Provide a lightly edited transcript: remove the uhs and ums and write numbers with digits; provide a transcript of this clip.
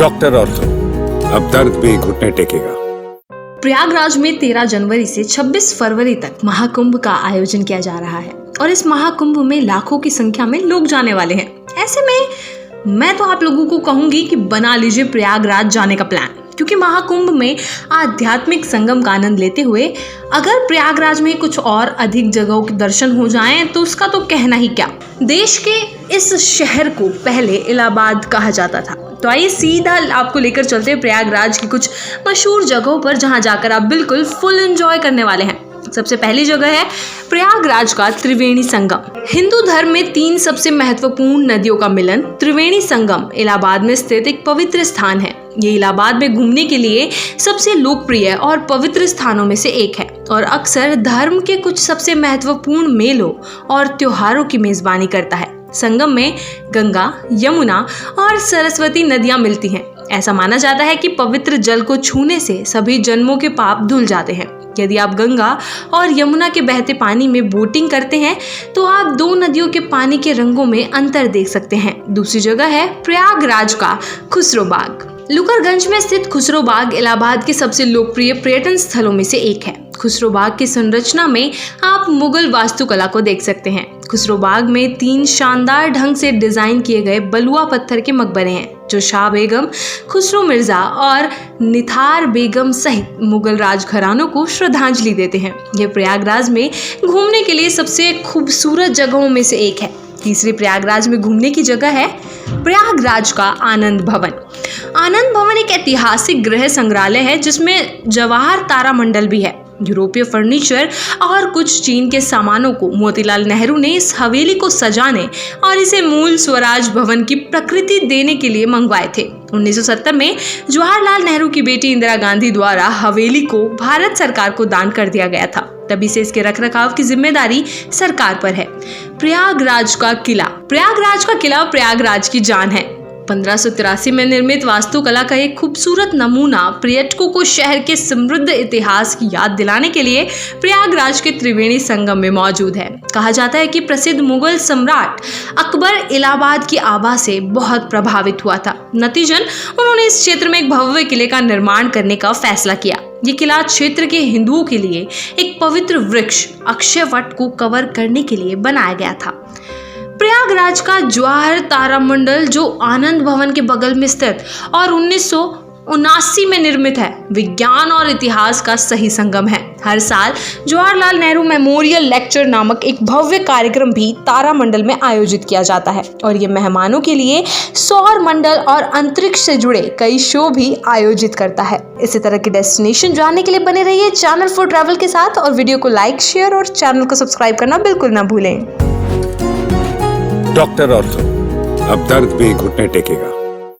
Doctor ortho, अब दर्द भी घुटने टेकेगा। प्रयागराज में 13 जनवरी से 26 फरवरी तक महाकुंभ का आयोजन किया जा रहा है और इस महाकुंभ में लाखों की संख्या में लोग जाने वाले हैं। ऐसे में मैं तो आप लोगों को कहूंगी कि बना लीजिए प्रयागराज जाने का प्लान, क्योंकि महाकुंभ में आध्यात्मिक संगम का आनंद लेते हुए अगर प्रयागराज में कुछ और अधिक जगहों के दर्शन हो जाएं तो उसका तो कहना ही क्या। देश के इस शहर को पहले इलाहाबाद कहा जाता था, तो आइए सीधा आपको लेकर चलते हैं प्रयागराज की कुछ मशहूर जगहों पर जहां जाकर आप बिल्कुल फुल एंजॉय करने वाले हैं। सबसे पहली जगह है प्रयागराज का त्रिवेणी संगम। हिंदू धर्म में 3 सबसे महत्वपूर्ण नदियों का मिलन त्रिवेणी संगम इलाहाबाद में स्थित एक पवित्र स्थान है। ये इलाहाबाद में घूमने के लिए सबसे लोकप्रिय और पवित्र स्थानों में से एक है और अक्सर धर्म के कुछ सबसे महत्वपूर्ण मेलों और त्योहारों की मेजबानी करता है। संगम में गंगा, यमुना और सरस्वती नदियां मिलती हैं। ऐसा माना जाता है कि पवित्र जल को छूने से सभी जन्मों के पाप धुल जाते हैं। यदि आप गंगा और यमुना के बहते पानी में बोटिंग करते हैं तो आप 2 नदियों के पानी के रंगों में अंतर देख सकते हैं। दूसरी जगह है प्रयागराज का खुसरो बाग। लुकरगंज में स्थित खुसरो बाग इलाहाबाद के सबसे लोकप्रिय पर्यटन स्थलों में से एक है। खुसरो बाग की संरचना में आप मुगल वास्तुकला को देख सकते हैं। खुसरो बाग में 3 शानदार ढंग से डिजाइन किए गए बलुआ पत्थर के मकबरे हैं, जो शाह बेगम, खुसरो मिर्जा और निथार बेगम सहित मुगल राजघरानों को श्रद्धांजलि देते हैं। यह प्रयागराज में घूमने के लिए सबसे खूबसूरत जगहों में से एक है। तीसरी प्रयागराज में घूमने की जगह है प्रयागराज का आनंद भवन। आनंद भवन एक ऐतिहासिक गृह संग्रहालय है जिसमें जवाहर तारामंडल भी है। यूरोपीय फर्नीचर और कुछ चीन के सामानों को मोतीलाल नेहरू ने इस हवेली को सजाने और इसे मूल स्वराज भवन की प्रकृति देने के लिए मंगवाए थे। 1970 में जवाहरलाल नेहरू की बेटी इंदिरा गांधी द्वारा हवेली को भारत सरकार को दान कर दिया गया था। तभी से इसके रखरखाव की जिम्मेदारी सरकार पर है। प्रयागराज का किला। प्रयागराज का किला प्रयागराज की जान है। 1583 में निर्मित वास्तुकला का एक खूबसूरत नमूना पर्यटकों को शहर के समृद्ध इतिहास की याद दिलाने के लिए प्रयागराज के त्रिवेणी संगम में मौजूद है। कहा जाता है कि प्रसिद्ध मुगल सम्राट अकबर इलाहाबाद की आभा से बहुत प्रभावित हुआ था। नतीजन उन्होंने इस क्षेत्र में एक भव्य किले का निर्माण करने का फैसला किया। ये किला क्षेत्र के हिंदुओं के लिए एक पवित्र वृक्ष अक्षय वट को कवर करने के लिए बनाया गया था। प्रयागराज का जवाहर तारामंडल, जो आनंद भवन के बगल में स्थित और 1979 में निर्मित है, विज्ञान और इतिहास का सही संगम है। हर साल जवाहरलाल नेहरू मेमोरियल लेक्चर नामक एक भव्य कार्यक्रम भी तारामंडल में आयोजित किया जाता है और ये मेहमानों के लिए सौर मंडल और अंतरिक्ष से जुड़े कई शो भी आयोजित करता है। इसी तरह के डेस्टिनेशन जानने के लिए बने रहिए चैनल फॉर ट्रैवल के साथ और वीडियो को लाइक, शेयर और चैनल को सब्सक्राइब करना बिल्कुल ना भूलें। डॉक्टर ऑर्थो, अब दर्द भी घुटने टेकेगा।